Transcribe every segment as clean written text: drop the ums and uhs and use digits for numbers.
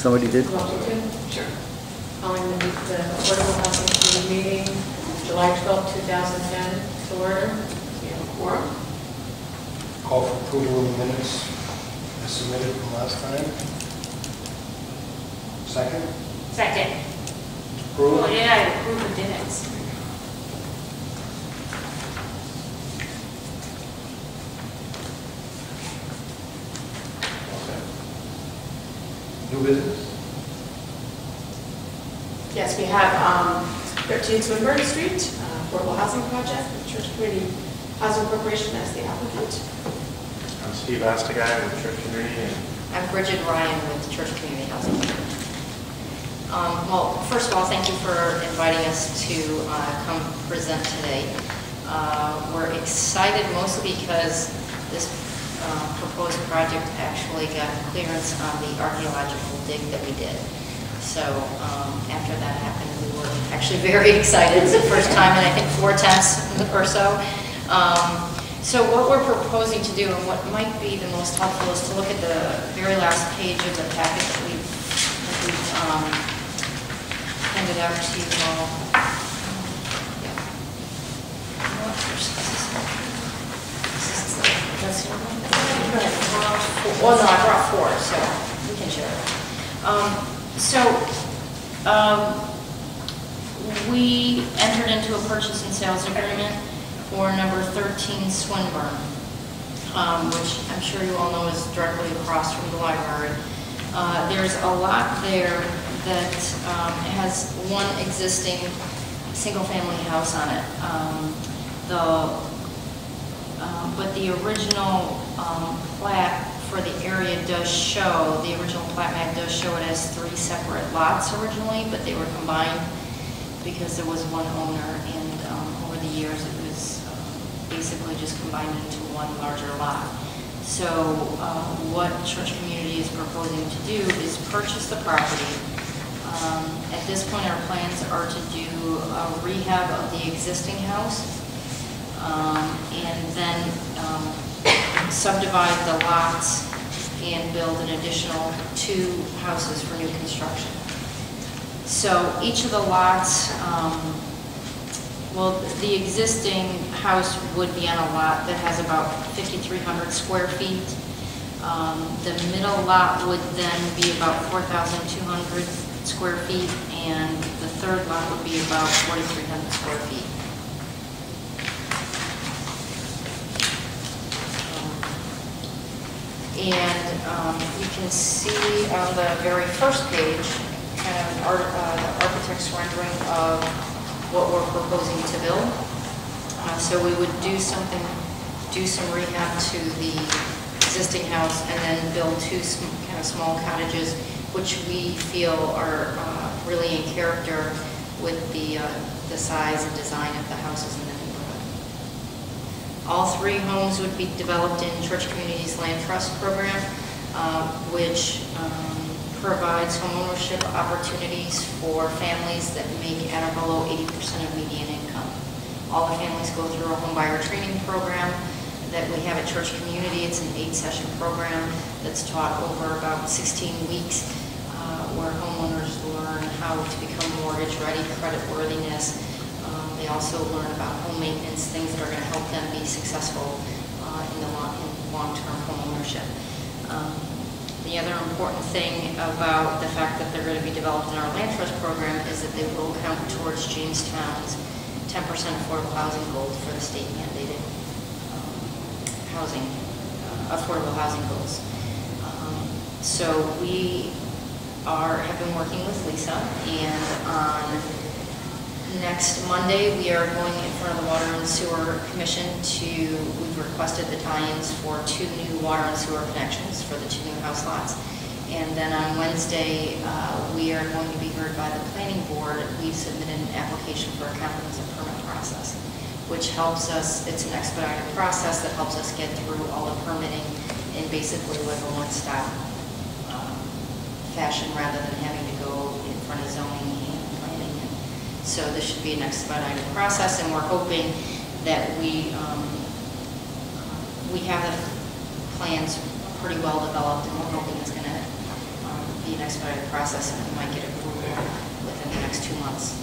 Somebody did? Sure. Calling the Affordable Housing Committee meeting, July 12, 2010, to order. We have a quorum. Call for approval of the minutes as submitted from last time. Second? Second. Approve? Oh, yeah, I approve the minutes. Okay. New business? Yes, we have 13 Swinburne Street, affordable housing project, with Church Community Housing Corporation as the applicant. I'm Steve Astagai with Church Community. And I'm Bridget Ryan with Church Community Housing. Well, first of all, thank you for inviting us to come present today. We're excited mostly because this proposed project actually got clearance on the archaeological dig that we did. So after that happened, we were actually very excited. It's the first time in, I think, 4 attempts or so. So what we're proposing to do, and what might be the most helpful, is to look at the very last page of the packet that we've handed out to you all. Yeah. Well, no, I brought 4, so we can share it. We entered into a purchase and sales agreement for number 13 Swinburne, which I'm sure you all know is directly across from the library. There's a lot there that has one existing single-family house on it. But the original plat for the area does show, the original plat map does show it as 3 separate lots originally, but they were combined because there was one owner, and over the years it was basically just combined into one larger lot. So what Church Community is proposing to do is purchase the property. At this point, our plans are to do a rehab of the existing house, and then subdivide the lots and build an additional 2 houses for new construction. So each of the lots, well, the existing house would be on a lot that has about 5,300 square feet. The middle lot would then be about 4,200 square feet, and the third lot would be about 4,300 square feet. And you can see on the very first page kind of the architect's rendering of what we're proposing to build. So we would do some rehab to the existing house, and then build 2 kind of small cottages, which we feel are really in character with the size and design of the houses in the neighborhood. All 3 homes would be developed in Church Community's Land Trust program, which provides homeownership opportunities for families that make at or below 80% of median income. All the families go through a home buyer training program that we have at Church Community. It's an 8-session program that's taught over about 16 weeks, where homeowners learn how to become mortgage ready, credit worthiness. They also learn about home maintenance, things that are going to help them be successful in long-term home ownership. The other important thing about the fact that they're going to be developed in our Land Trust program is that they will count towards Jamestown's 10% affordable housing goal for the state mandated affordable housing goals. So we have been working with Lisa, and on next Monday we are going in front of the Water and Sewer Commission we've requested the tie-ins for 2 new water and sewer connections for the 2 new house lots. And then on Wednesday, we are going to be heard by the Planning Board. We've submitted an application for a comprehensive permit process, which helps us, it's an expedited process that helps us get through all the permitting in basically like a one-stop fashion, rather than having to go in front of zoning and planning. So this should be an expedited process, and we're hoping that we have the plans pretty well developed, and we're hoping it's going to be an expedited process, and we might get approval within the next 2 months.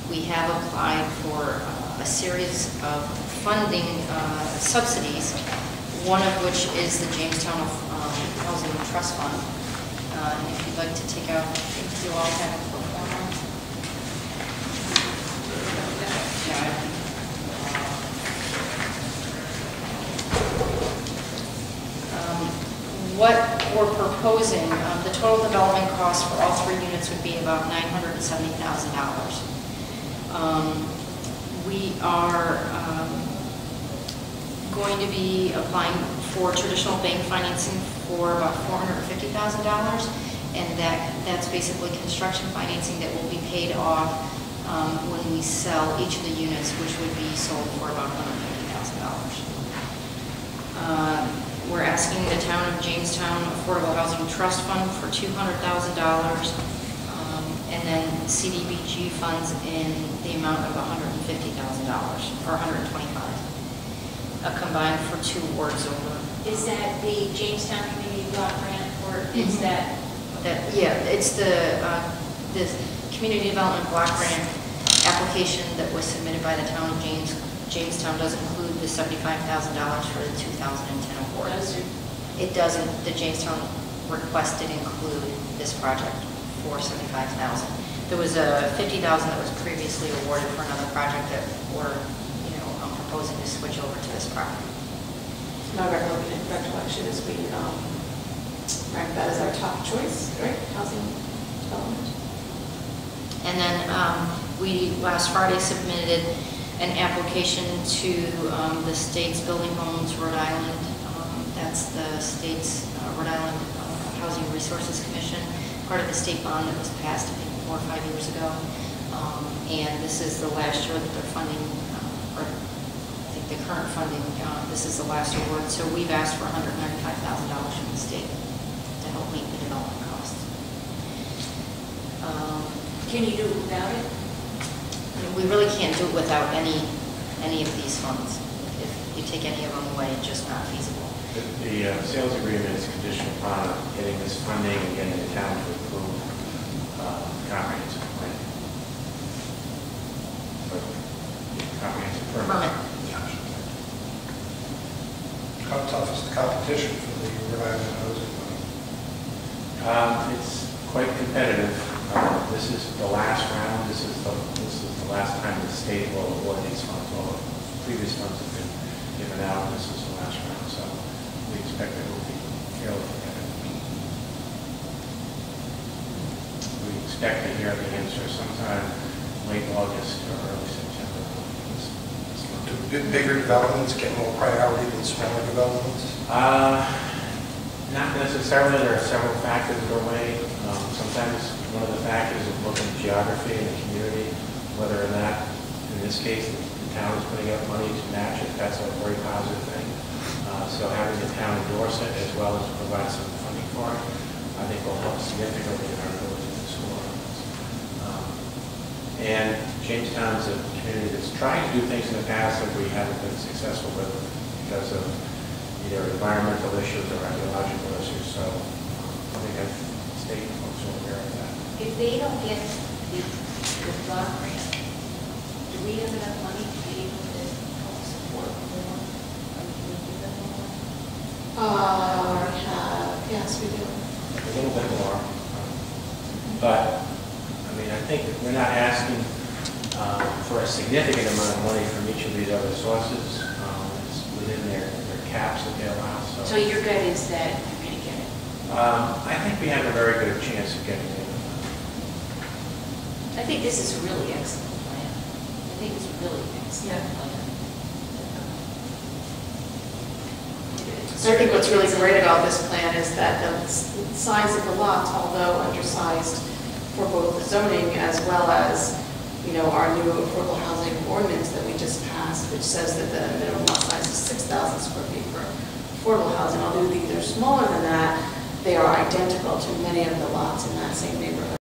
We have applied for a series of funding subsidies, one of which is the Jamestown Housing Trust Fund. And if you'd like to take out, I think you all have a pro forma. What we're proposing, the total development cost for all 3 units would be about $970,000. We are going to be applying for traditional bank financing for about $450,000, and that's basically construction financing that will be paid off when we sell each of the units, which would be sold for about $150,000. We're asking the Town of Jamestown Affordable Housing Trust Fund for $200,000, and then CDBG funds in the amount of $150,000, or $125,000, combined for 2 wards over. Is that the Jamestown Community Block Grant, or is that? Yeah, it's the Community Development Block Grant application that was submitted by the Town of Jamestown does include the $75,000 for the 2010 award. It doesn't. The Jamestown request did include this project for $75,000. There was a $50,000 that was previously awarded for another project that we're, proposing to switch over to this project. My recollection is we ranked that as our top choice, right? Housing development. And then we last Friday submitted an application to the state's Building Homes Rhode Island. That's the state's Rhode Island Housing Resources Commission, part of the state bond that was passed, I think, 4 or 5 years ago. And this is the last year that they're funding, or I think the current funding, this is the last award. So we've asked for $195,000 from the state to help meet the development costs. Can you do it without it? We really can't do it without any of these funds. If you take any of them away, it's just not feasible. The sales agreement is conditional upon getting this funding and getting the town to approve comprehensive plan. Comprehensive permit. How tough is the competition for the Rhode Island housing money? It's quite competitive. This is the last round. This is the last time the state will award these funds. All the previous funds have been given out. This is the last round, so we expect it will be fairly competitive. We expect to hear the answer sometime late August or early September. Do bigger developments get more priority than smaller developments? Not necessarily. There are several factors that are weighed. Sometimes one of the factors is looking at geography in the community, whether or not, in this case, the town is putting up money to match it. That's a very positive thing. So having the town endorse it as well as provide some funding for it, I think will help significantly in our ability to score on this. And Jamestown is a community that's tried to do things in the past that we haven't been successful with because of either environmental issues or ideological issues. So I think the state folks are aware of that. If they don't get the block grant, do we have enough money to be able to help support more? Or do we give them more? Yes, we do. A little bit more. But, I mean, I think we're not asking for a significant amount of money from each of these other sources. It's within their caps that they allow. So your gut is that you're going to get it? I think we have a very good chance of getting it. I think this is a really excellent plan. I think it's a really excellent plan. So I think what's really great about this plan is that the size of the lots, although undersized for both the zoning as well as, our new affordable housing ordinance that we just passed, which says that the minimum lot size is 6,000 square feet for affordable housing. Although these are smaller than that, they are identical to many of the lots in that same neighborhood.